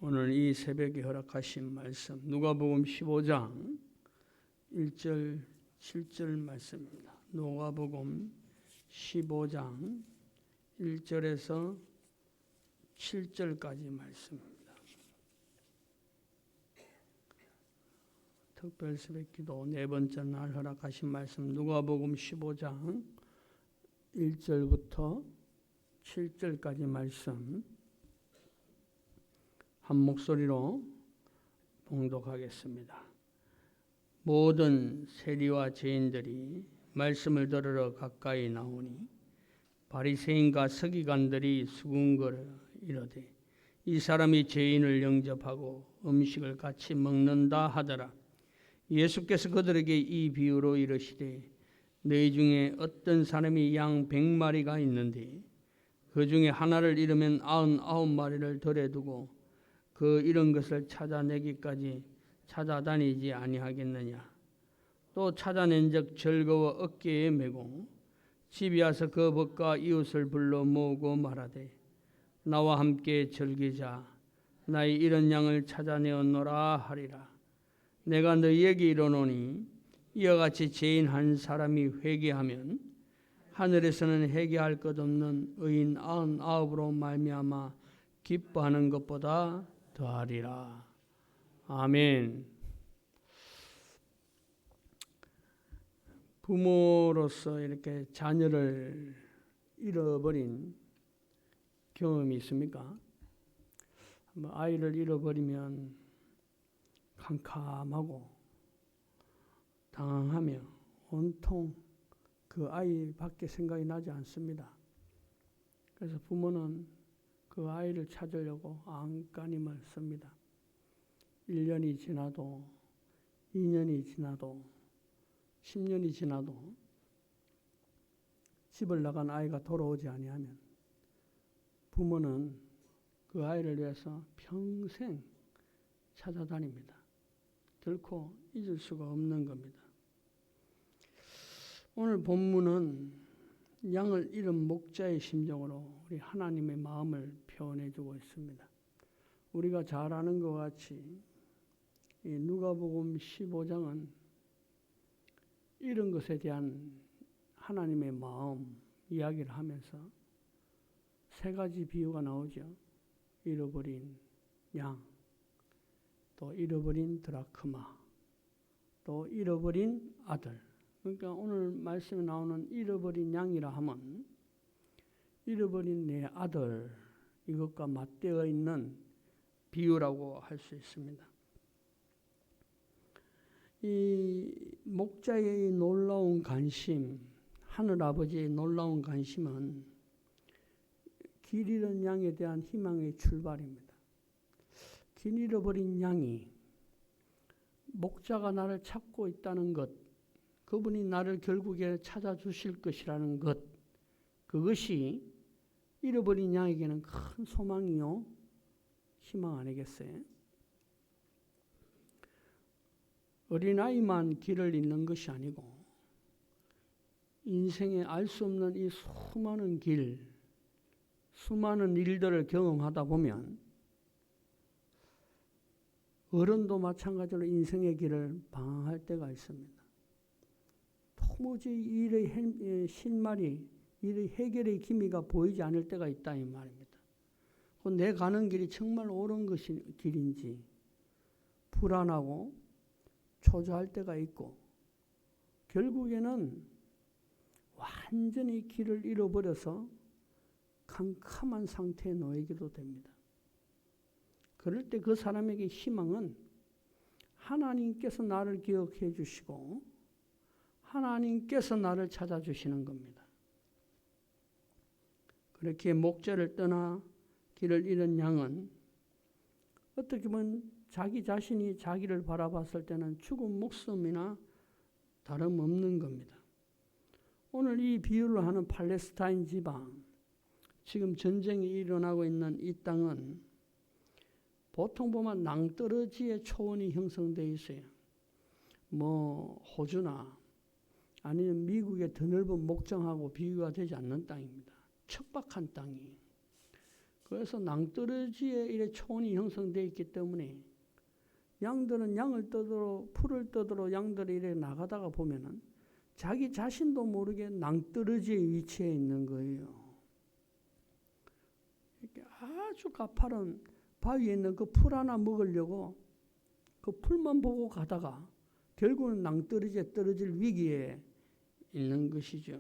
오늘 이 새벽에 허락하신 말씀 누가복음 15장 1절 7절 말씀입니다. 누가복음 15장 1절에서 7절까지 말씀입니다. 특별 새벽기도 네 번째 날 허락하신 말씀 누가복음 15장 1절부터 7절까지 말씀 한 목소리로 봉독하겠습니다. 모든 세리와 죄인들이 말씀을 들으러 가까이 나오니 바리새인과 서기관들이 수군거려 이르되 이 사람이 죄인을 영접하고 음식을 같이 먹는다 하더라. 예수께서 그들에게 이 비유로 이르시되 너희 중에 어떤 사람이 양 100마리가 있는데 그 중에 하나를 잃으면 99마리를 들에 두고 그 잃은 것을 찾아내기까지 찾아다니지 아니하겠느냐. 또 찾아낸즉 즐거워 어깨에 메고 집에 와서 그 벗과 이웃을 불러 모으고 말하되 나와 함께 즐기자. 나의 잃은 양을 찾아내었노라 하리라. 내가 너희에게 이르노니 이와 같이 죄인 한 사람이 회개하면 하늘에서는 회개할 것 없는 의인 99으로 말미암아 기뻐하는 것보다 더하리라. 아멘. 부모로서 이렇게 자녀를 잃어버린 경험이 있습니까? 아이를 잃어버리면 캄캄하고 당황하며 온통 그 아이밖에 생각이 나지 않습니다. 그래서 부모는 그 아이를 찾으려고 안간힘을 씁니다. 1년이 지나도 2년이 지나도 10년이 지나도 집을 나간 아이가 돌아오지 아니하면 부모는 그 아이를 위해서 평생 찾아다닙니다. 결코 잊을 수가 없는 겁니다. 오늘 본문은 양을 잃은 목자의 심정으로 우리 하나님의 마음을 표현해 주고 있습니다. 우리가 잘 아는 것 같이 이 누가복음 15장은 잃은 것에 대한 하나님의 마음 이야기를 하면서 세 가지 비유가 나오죠. 잃어버린 양, 또 잃어버린 드라크마, 또 잃어버린 아들. 그러니까 오늘 말씀에 나오는 잃어버린 양이라 하면 잃어버린 내 아들 이것과 맞대어 있는 비유라고 할 수 있습니다. 이 목자의 놀라운 관심, 하늘아버지의 놀라운 관심은 길 잃은 양에 대한 희망의 출발입니다. 길 잃어버린 양이 목자가 나를 찾고 있다는 것, 그분이 나를 결국에 찾아주실 것이라는 것, 그것이 잃어버린 양에게는 큰 소망이요 희망 아니겠어요? 어린아이만 길을 잃는 것이 아니고 인생에 알 수 없는 이 수많은 길, 수많은 일들을 경험하다 보면 어른도 마찬가지로 인생의 길을 방황할 때가 있습니다. 도무지 일의 실마리, 일의 해결의 기미가 보이지 않을 때가 있다 이 말입니다. 내 가는 길이 정말 옳은 것이 길인지 불안하고 초조할 때가 있고 결국에는 완전히 길을 잃어버려서 캄캄한 상태에 놓이기도 됩니다. 그럴 때 그 사람에게 희망은 하나님께서 나를 기억해 주시고 하나님께서 나를 찾아주시는 겁니다. 그렇게 목자를 떠나 길을 잃은 양은 어떻게 보면 자기 자신이 자기를 바라봤을 때는 죽은 목숨이나 다름없는 겁니다. 오늘 이 비유를 하는 팔레스타인 지방, 지금 전쟁이 일어나고 있는 이 땅은 보통 보면 낭떠러지의 초원이 형성되어 있어요. 호주나 아니면 미국의 더 넓은 목장하고 비교가 되지 않는 땅입니다. 척박한 땅이. 그래서 낭떠러지에 이래 초원이 형성되어 있기 때문에 양들은 양을 떠들어 풀을 떠들어 양들이 이래 나가다가 보면은 자기 자신도 모르게 낭떠러지의 위치에 있는 거예요. 이렇게 아주 가파른 바위에 있는 그 풀 하나 먹으려고 그 풀만 보고 가다가 결국은 낭떠러지에 떨어질 위기에 있는 것이죠.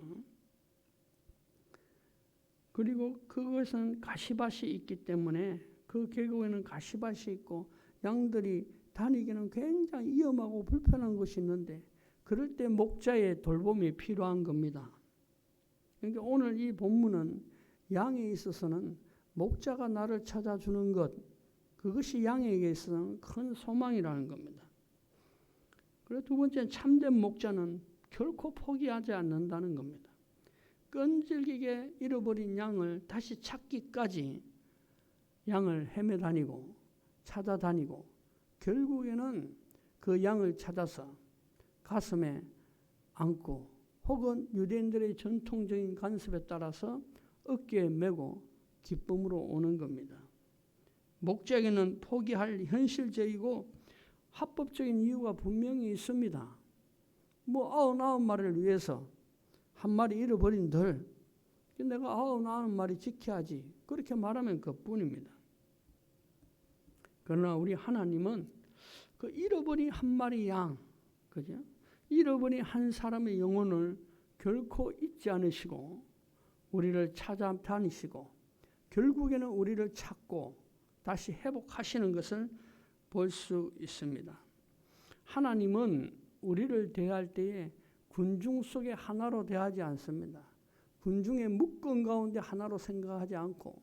그리고 그것은 가시밭이 있기 때문에 그 계곡에는 가시밭이 있고 양들이 다니기는 굉장히 위험하고 불편한 것이 있는데 그럴 때 목자의 돌봄이 필요한 겁니다. 그러니까 오늘 이 본문은 양에 있어서는 목자가 나를 찾아주는 것, 그것이 양에게 있어서는 큰 소망이라는 겁니다. 그리고 두 번째는 참된 목자는 결코 포기하지 않는다는 겁니다. 끈질기게 잃어버린 양을 다시 찾기까지 양을 헤매다니고 찾아다니고 결국에는 그 양을 찾아서 가슴에 안고 혹은 유대인들의 전통적인 관습에 따라서 어깨에 메고 기쁨으로 오는 겁니다. 목자에게는 포기할 현실적이고 합법적인 이유가 분명히 있습니다. 99마리를 위해서 한 마리 잃어버린들 내가 99마리 지켜야지 그렇게 말하면 그뿐입니다. 그러나 우리 하나님은 그 잃어버린 한 마리 양, 그죠? 잃어버린 한 사람의 영혼을 결코 잊지 않으시고 우리를 찾아다니시고 결국에는 우리를 찾고 다시 회복하시는 것을 볼 수 있습니다. 하나님은 우리를 대할 때에 군중 속의 하나로 대하지 않습니다. 군중의 묶음 가운데 하나로 생각하지 않고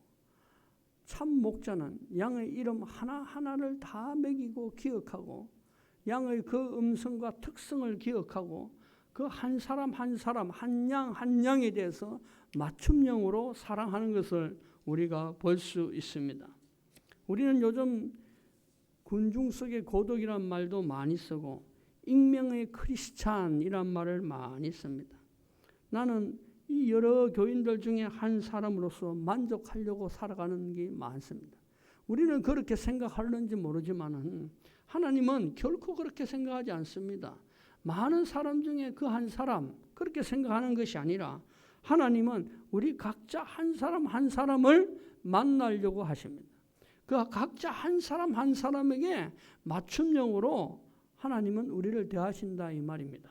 참 목자는 양의 이름 하나하나를 다 매기고 기억하고 양의 그 음성과 특성을 기억하고 그 한 사람 한 사람 한 양 한 양에 대해서 맞춤형으로 사랑하는 것을 우리가 볼 수 있습니다. 우리는 요즘 군중 속의 고독이란 말도 많이 쓰고 익명의 크리스찬이란 말을 많이 씁니다. 나는 이 여러 교인들 중에 한 사람으로서 만족하려고 살아가는 게 많습니다. 우리는 그렇게 생각하는지 모르지만 하나님은 결코 그렇게 생각하지 않습니다. 많은 사람 중에 그 한 사람 그렇게 생각하는 것이 아니라 하나님은 우리 각자 한 사람 한 사람을 만나려고 하십니다. 그 각자 한 사람 한 사람에게 맞춤형으로 하나님은 우리를 대하신다 이 말입니다.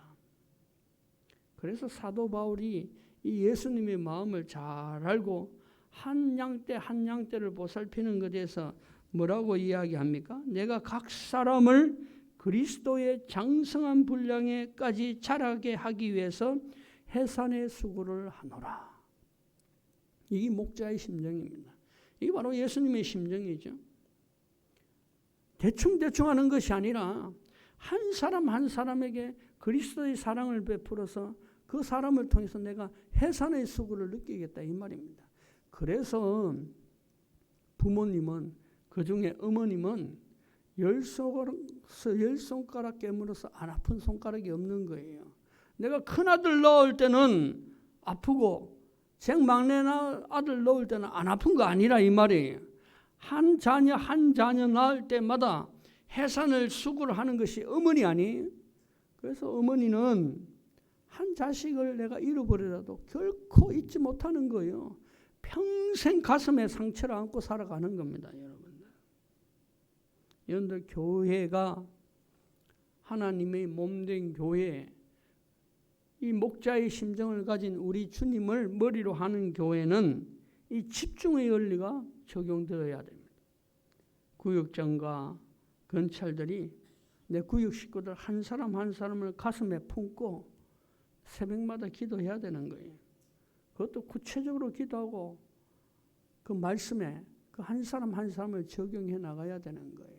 그래서 사도 바울이 이 예수님의 마음을 잘 알고 한 양떼 한 양떼를 보살피는 것에 대해서 뭐라고 이야기합니까? 내가 각 사람을 그리스도의 장성한 분량에까지 자라게 하기 위해서 해산의 수고를 하노라. 이게 목자의 심정입니다. 이게 바로 예수님의 심정이죠. 대충 하는 것이 아니라 한 사람 한 사람에게 그리스도의 사랑을 베풀어서 그 사람을 통해서 내가 해산의 수고를 느끼겠다 이 말입니다. 그래서 부모님은 그중에 어머님은 10손가락 깨물어서 안 아픈 손가락이 없는 거예요. 내가 큰아들 낳을 때는 아프고 막내 아들 낳을 때는 안 아픈 거 아니라 이 말이에요. 한 자녀 낳을 때마다 해산을 수고를 하는 것이 어머니 아니에요. 그래서 어머니는 한 자식을 내가 잃어버리라도 결코 잊지 못하는 거예요. 평생 가슴에 상처를 안고 살아가는 겁니다. 여러분들 교회가 하나님의 몸된 교회, 이 목자의 심정을 가진 우리 주님을 머리로 하는 교회는 이 집중의 원리가 적용되어야 됩니다. 구역장과 경찰들이 내 구역 식구들 한 사람 한 사람을 가슴에 품고 새벽마다 기도해야 되는 거예요. 그것도 구체적으로 기도하고 그 말씀에 그 한 사람 한 사람을 적용해 나가야 되는 거예요.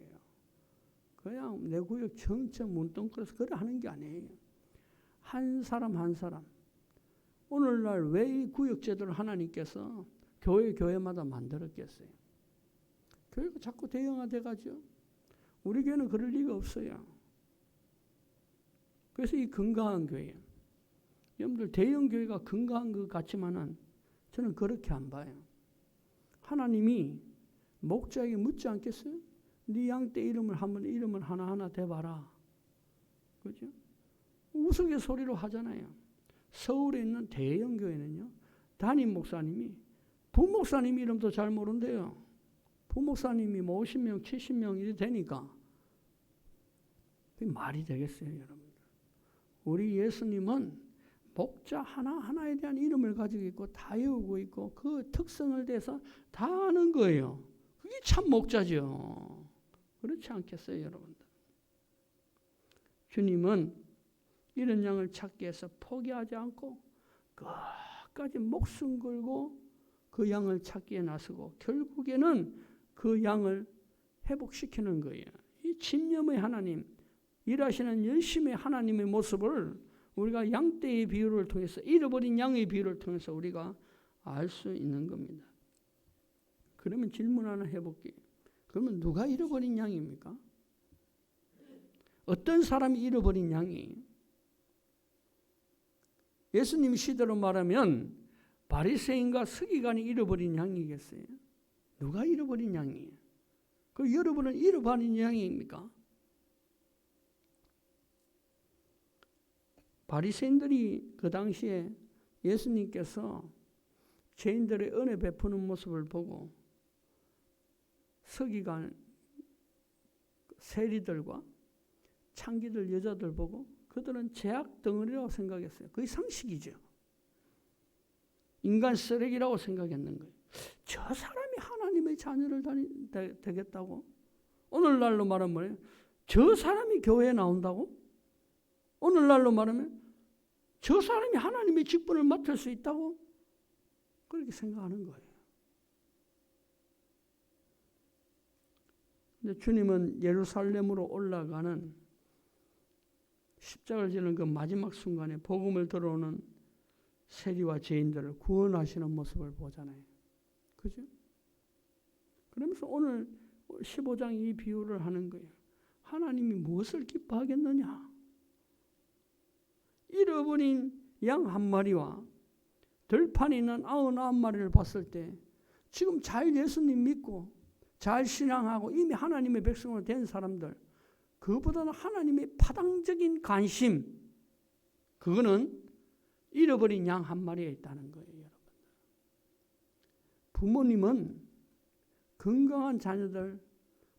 그냥 내 구역 전체 문둥그려서 그래 하는 게 아니에요. 한 사람 한 사람. 오늘날 왜 이 구역제도를 하나님께서 교회마다 만들었겠어요? 교회가 자꾸 대형화돼가죠. 우리 교회는 그럴 리가 없어요. 그래서 이 건강한 교회. 여러분들 대형 교회가 건강한 것 같지만은 저는 그렇게 안 봐요. 하나님이 목자에게 묻지 않겠어요? 네 양떼 이름을 하나하나 대봐라. 그죠? 우스갯소리로 하잖아요. 서울에 있는 대형 교회는요, 담임 목사님이 부목사님 이름도 잘 모른대요. 부목사님이 50명, 70명 이래 되니까 그게 말이 되겠어요, 여러분? 우리 예수님은 목자 하나하나에 대한 이름을 가지고 있고 다 외우고 있고 그 특성을 대해서 다 아는 거예요. 그게 참 목자죠. 그렇지 않겠어요, 여러분들? 주님은 이런 양을 찾기 위해서 포기하지 않고 끝까지 목숨 걸고 그 양을 찾기에 나서고 결국에는 그 양을 회복시키는 거예요. 이 집념의 하나님, 일하시는 열심의 하나님의 모습을 우리가 양떼의 비유를 통해서, 잃어버린 양의 비유를 통해서 우리가 알 수 있는 겁니다. 그러면 질문 하나 해볼게요. 그러면 누가 잃어버린 양입니까? 어떤 사람이 잃어버린 양이에요? 예수님 시대로 말하면 바리새인과 서기관이 잃어버린 양이겠어요? 누가 잃어버린 양이에요? 그 여러분은 잃어버린 양입니까? 바리새인들이 그 당시에 예수님께서 죄인들의 은혜 베푸는 모습을 보고 서기관 세리들과 창기들 여자들 보고 그들은 죄악 덩어리라고 생각했어요. 그게 상식이죠. 인간 쓰레기라고 생각했는 거예요. 저 사람이 하나님의 자녀를 되겠다고? 오늘날로 말하면 뭐예요? 저 사람이 교회에 나온다고? 오늘날로 말하면 저 사람이 하나님의 직분을 맡을 수 있다고? 그렇게 생각하는 거예요. 근데 주님은 예루살렘으로 올라가는 십자가를 지는 그 마지막 순간에 복음을 들어오는 세리와 죄인들을 구원하시는 모습을 보잖아요. 그죠? 그러면서 오늘 15장 이 비유를 하는 거예요. 하나님이 무엇을 기뻐하겠느냐? 잃어버린 양 한 마리와 들판에 있는 99마리를 봤을 때 지금 잘 예수님 믿고 잘 신앙하고 이미 하나님의 백성으로 된 사람들, 그것보다는 하나님의 파당적인 관심, 그거는 잃어버린 양 한 마리에 있다는 거예요, 여러분. 부모님은 건강한 자녀들,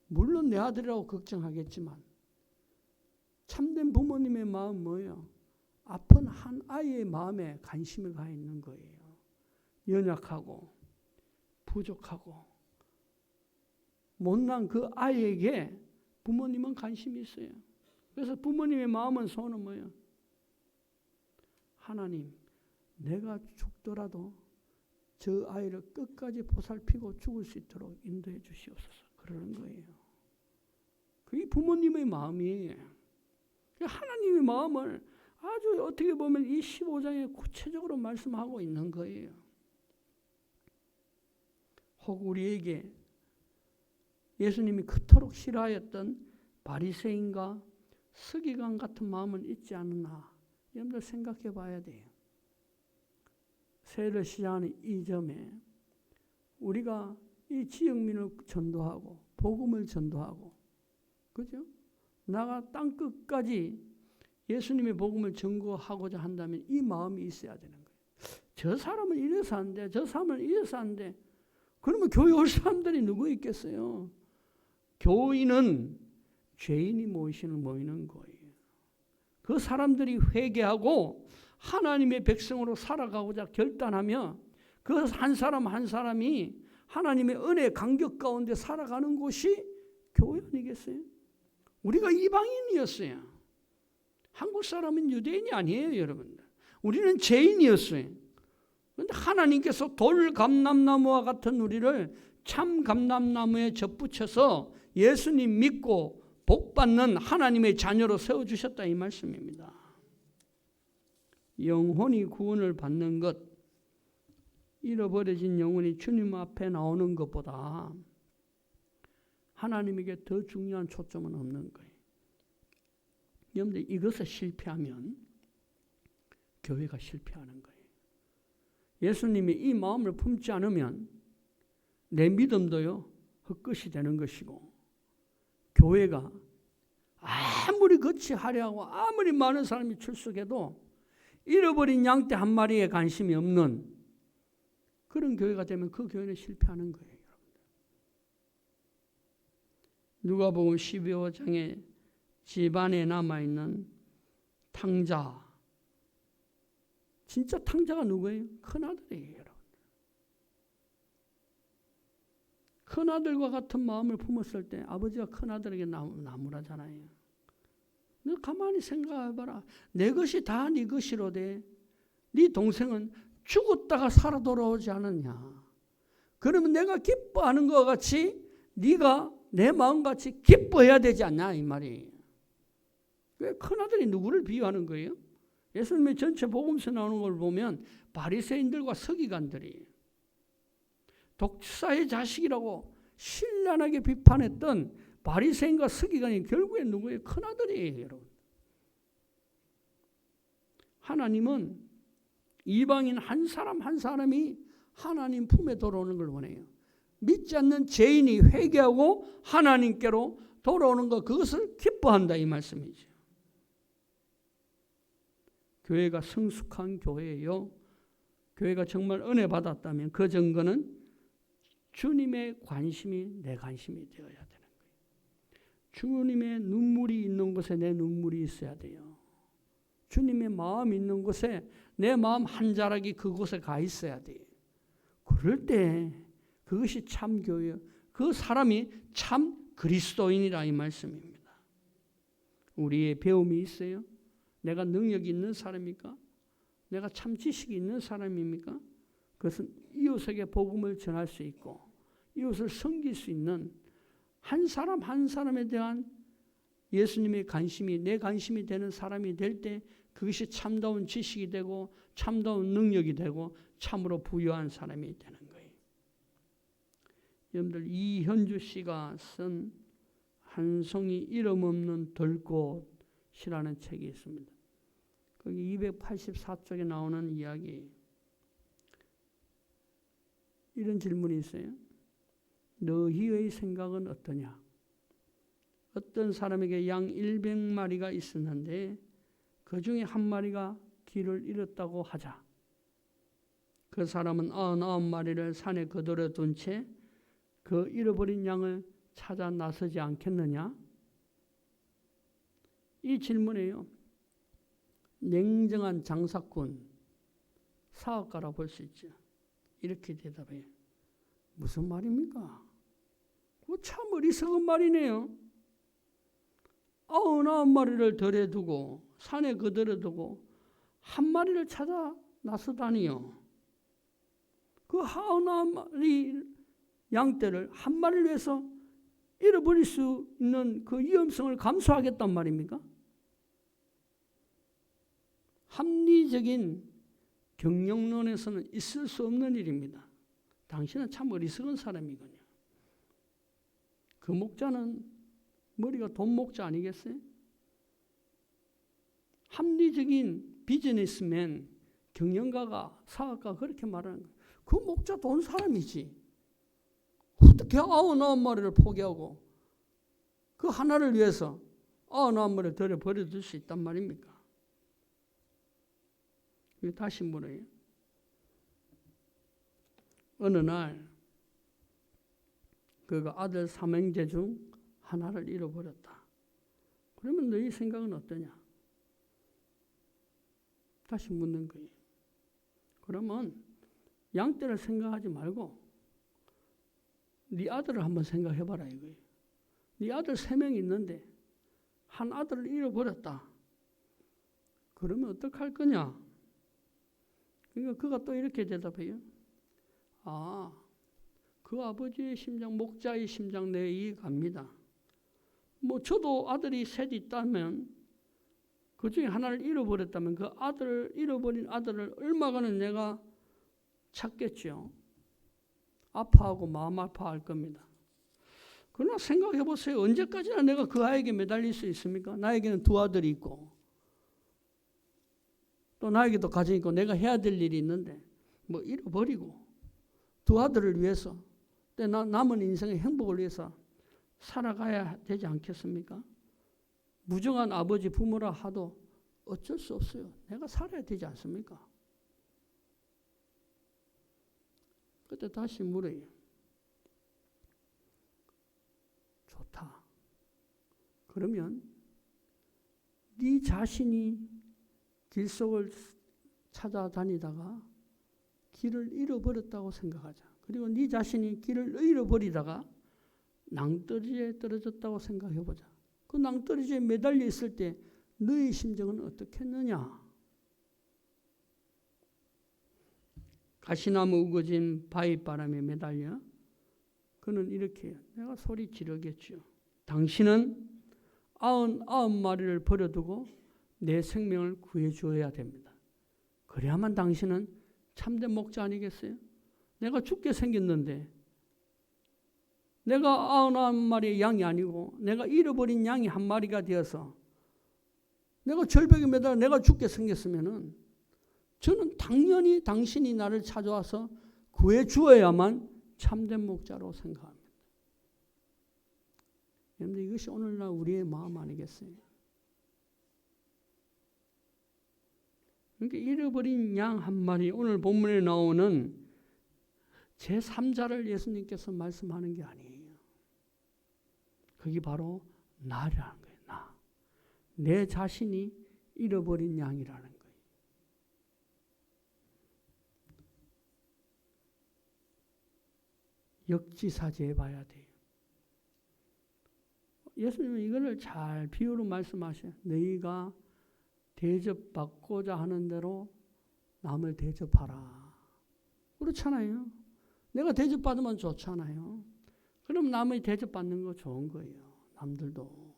물론 내 아들이라고 걱정하겠지만 참된 부모님의 마음 뭐예요? 아픈 한 아이의 마음에 관심을 가 있는 거예요. 연약하고 부족하고 못난 그 아이에게 부모님은 관심이 있어요. 그래서 부모님의 마음은 소원은 뭐예요? 하나님, 내가 죽더라도 저 아이를 끝까지 보살피고 죽을 수 있도록 인도해 주시옵소서. 그러는 거예요. 그게 부모님의 마음이에요. 하나님의 마음을 아주 어떻게 보면 이 15장에 구체적으로 말씀하고 있는 거예요. 혹 우리에게 예수님이 그토록 싫어하였던 바리새인과 서기관 같은 마음은 있지 않나? 여러분들 생각해 봐야 돼요. 새해를 시작하는 이 점에 우리가 이 지역민을 전도하고 복음을 전도하고, 그죠? 나가 땅 끝까지 예수님의 복음을 전거하고자 한다면 이 마음이 있어야 되는 거예요. 저 사람은 이래서 안 돼, 저 사람은 이래서 안 돼. 그러면 교회 올 사람들이 누구 있겠어요? 교인은 죄인이 모이는 거예요. 그 사람들이 회개하고 하나님의 백성으로 살아가고자 결단하며 그 한 사람 한 사람이 하나님의 은혜 간격 가운데 살아가는 곳이 교회 아니겠어요? 우리가 이방인이었어요. 한국 사람은 유대인이 아니에요, 여러분들. 우리는 죄인이었어요. 그런데 하나님께서 돌 감람나무와 같은 우리를 참 감람나무에 접붙여서 예수님 믿고 복받는 하나님의 자녀로 세워주셨다, 이 말씀입니다. 영혼이 구원을 받는 것, 잃어버려진 영혼이 주님 앞에 나오는 것보다 하나님에게 더 중요한 초점은 없는 거예요. 여러분들 이것을 실패하면 교회가 실패하는 거예요. 예수님이 이 마음을 품지 않으면 내 믿음도요, 헛것이 되는 것이고, 교회가 아무리 거치하려고 아무리 많은 사람이 출석해도 잃어버린 양떼 한 마리에 관심이 없는 그런 교회가 되면 그 교회는 실패하는 거예요. 누가복음 12장에 집안에 남아있는 탕자, 진짜 탕자가 누구예요? 큰아들이에요. 여러분. 큰아들과 같은 마음을 품었을 때 아버지가 큰아들에게 나무라잖아요. 너 가만히 생각해봐라. 내 것이 다 네 것이로되 네 동생은 죽었다가 살아 돌아오지 않았냐. 그러면 내가 기뻐하는 것 같이 네가 내 마음같이 기뻐해야 되지 않냐 이 말이에요. 큰아들이 누구를 비유하는 거예요? 예수님의 전체 복음서 나오는 걸 보면 바리새인들과 서기관들이 독사의 자식이라고 신랄하게 비판했던 바리새인과 서기관이 결국엔 누구예요? 큰아들이에요. 여러분. 하나님은 이방인 한 사람 한 사람이 하나님 품에 돌아오는 걸 원해요. 믿지 않는 죄인이 회개하고 하나님께로 돌아오는 것, 그것을 기뻐한다 이 말씀이죠. 교회가 성숙한 교회예요. 교회가 정말 은혜 받았다면 그 증거는 주님의 관심이 내 관심이 되어야 되는 거예요. 주님의 눈물이 있는 곳에 내 눈물이 있어야 돼요. 주님의 마음이 있는 곳에 내 마음 한 자락이 그곳에 가 있어야 돼요. 그럴 때 그것이 참 교회예요. 그 사람이 참 그리스도인이라 이 말씀입니다. 우리의 배움이 있어요? 내가 능력이 있는 사람입니까? 내가 참 지식이 있는 사람입니까? 그것은 이웃에게 복음을 전할 수 있고 이웃을 섬길 수 있는 한 사람 한 사람에 대한 예수님의 관심이 내 관심이 되는 사람이 될 때 그것이 참다운 지식이 되고 참다운 능력이 되고 참으로 부유한 사람이 되는 거예요. 여러분들 이현주 씨가 쓴 한 송이 이름 없는 들꽃이라는 책이 있습니다. 거기 284쪽에 나오는 이야기, 이런 질문이 있어요. 너희의 생각은 어떠냐? 어떤 사람에게 양 100마리가 있었는데 그 중에 한 마리가 길을 잃었다고 하자. 그 사람은 99마리를 산에 거들어 둔 채 그 잃어버린 양을 찾아 나서지 않겠느냐? 이 질문에요. 냉정한 장사꾼, 사업가라 볼 수 있죠. 이렇게 대답해요. 무슨 말입니까? 참 어리석은 말이네요. 99마리를 덜어두고 산에 거들어두고 한 마리를 찾아 나서다니요. 그 99마리 양떼를 한 마리를 위해서 잃어버릴 수 있는 그 위험성을 감수하겠단 말입니까? 합리적인 경영론에서는 있을 수 없는 일입니다. 당신은 참 어리석은 사람이군요. 그 목자는 머리가 돈 목자 아니겠어요? 합리적인 비즈니스맨, 경영가가, 사업가가 그렇게 말하는 거예요. 그 목자 돈 사람이지. 어떻게 99마리를 포기하고 그 하나를 위해서 99마리를 들여 버려둘 수 있단 말입니까? 다시 물어요. 어느 날 그가 아들 삼형제 중 하나를 잃어버렸다. 그러면 너희 생각은 어떠냐? 다시 묻는 거예요. 그러면 양떼를 생각하지 말고 네 아들을 한번 생각해봐라 이거예요. 네 아들 3명 있는데 한 아들을 잃어버렸다. 그러면 어떡할 거냐? 그러니까 그가 또 이렇게 대답해요. 그 아버지의 심장, 목자의 심장 내 이해갑니다. 저도 아들이 셋 있다면 그 중에 하나를 잃어버렸다면 그 잃어버린 아들을 얼마간은 내가 찾겠죠. 아파하고 마음 아파할 겁니다. 그러나 생각해 보세요. 언제까지나 내가 그 아이에게 매달릴 수 있습니까? 나에게는 2 아들이 있고 또 나에게도 가정이 있고 내가 해야 될 일이 있는데 잃어버리고 2 아들을 위해서 남은 인생의 행복을 위해서 살아가야 되지 않겠습니까? 무정한 아버지 부모라 하도 어쩔 수 없어요. 내가 살아야 되지 않습니까? 그때 다시 물어요. 좋다. 그러면 네 자신이 길 속을 찾아다니다가 길을 잃어버렸다고 생각하자. 그리고 네 자신이 길을 잃어버리다가 낭떠러지에 떨어졌다고 생각해보자. 그 낭떠러지에 매달려 있을 때 너의 심정은 어떻겠느냐? 가시나무 우거진 바윗바람에 매달려 그는 이렇게 해요. 내가 소리 지르겠죠. 당신은 99마리를 버려두고 내 생명을 구해주어야 됩니다. 그래야만 당신은 참된 목자 아니겠어요? 내가 죽게 생겼는데 내가 99마리의 양이 아니고 내가 잃어버린 양이 한 마리가 되어서 내가 절벽에 매달려 내가 죽게 생겼으면은 저는 당연히 당신이 나를 찾아와서 구해주어야만 참된 목자로 생각합니다. 여러분들 이것이 오늘날 우리의 마음 아니겠어요? 그러니까 잃어버린 양 한 마리, 오늘 본문에 나오는 제3자를 예수님께서 말씀하는 게 아니에요. 그게 바로 나라는 거예요. 나. 내 자신이 잃어버린 양이라는 거예요. 역지사지해 봐야 돼요. 예수님은 이거를 잘 비유로 말씀하셔요. 너희가 대접받고자 하는 대로 남을 대접하라. 그렇잖아요. 내가 대접받으면 좋잖아요. 그럼 남의 대접받는 거 좋은 거예요. 남들도.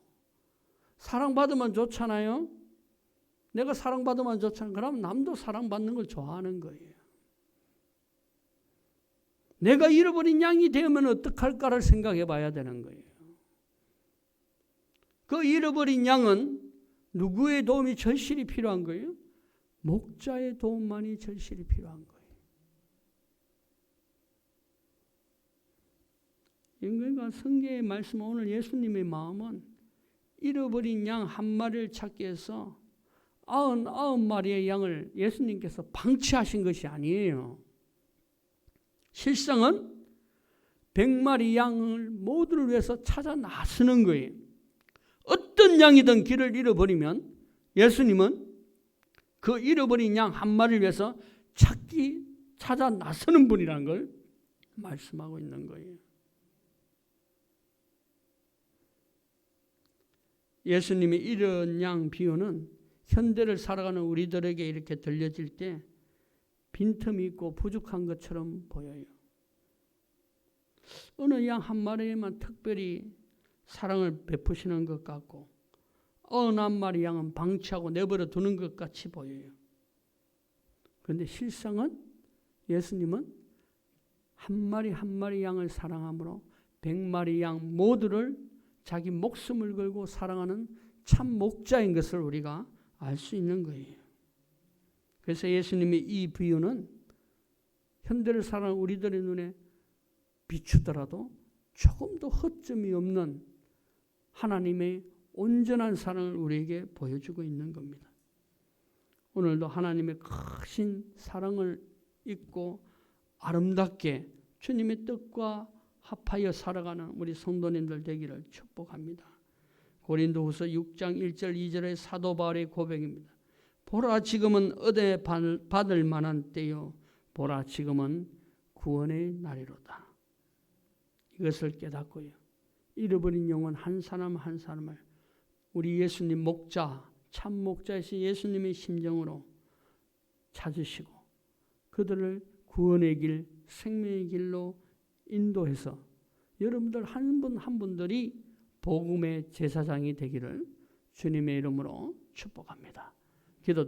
사랑받으면 좋잖아요. 내가 사랑받으면 좋잖아요. 그럼 남도 사랑받는 걸 좋아하는 거예요. 내가 잃어버린 양이 되면 어떡할까를 생각해 봐야 되는 거예요. 그 잃어버린 양은 누구의 도움이 절실히 필요한 거예요? 목자의 도움만이 절실히 필요한 거예요. 그러니까 성경의 말씀, 오늘 예수님의 마음은 잃어버린 양 한 마리를 찾기 위해서 99마리의 양을 예수님께서 방치하신 것이 아니에요. 실상은 100마리 양을 모두를 위해서 찾아 나서는 거예요. 어떤 양이든 길을 잃어버리면 예수님은 그 잃어버린 양 한 마리를 위해서 찾아 나서는 분이라는 걸 말씀하고 있는 거예요. 예수님의 이런 양 비유는 현대를 살아가는 우리들에게 이렇게 들려질 때 빈틈이 있고 부족한 것처럼 보여요. 어느 양 한 마리에만 특별히 사랑을 베푸시는 것 같고 어느 한 마리 양은 방치하고 내버려 두는 것 같이 보여요. 그런데 실상은 예수님은 한 마리 한 마리 양을 사랑함으로 100마리 양 모두를 자기 목숨을 걸고 사랑하는 참 목자인 것을 우리가 알 수 있는 거예요. 그래서 예수님의 이 비유는 현대를 살아가는 우리들의 눈에 비추더라도 조금도 허점이 없는 하나님의 온전한 사랑을 우리에게 보여주고 있는 겁니다. 오늘도 하나님의 크신 사랑을 잊고 아름답게 주님의 뜻과 합하여 살아가는 우리 성도님들 되기를 축복합니다. 고린도후서 6장 1절 2절의 사도 바울의 고백입니다. 보라 지금은 은혜 받을 만한 때요 보라 지금은 구원의 날이로다. 이것을 깨닫고요. 잃어버린 영혼 한 사람 한 사람을 우리 예수님 목자, 참 목자이신 예수님의 심정으로 찾으시고 그들을 구원의 길, 생명의 길로 인도해서 여러분들 한 분 한 분들이 복음의 제사장이 되기를 주님의 이름으로 축복합니다. 기도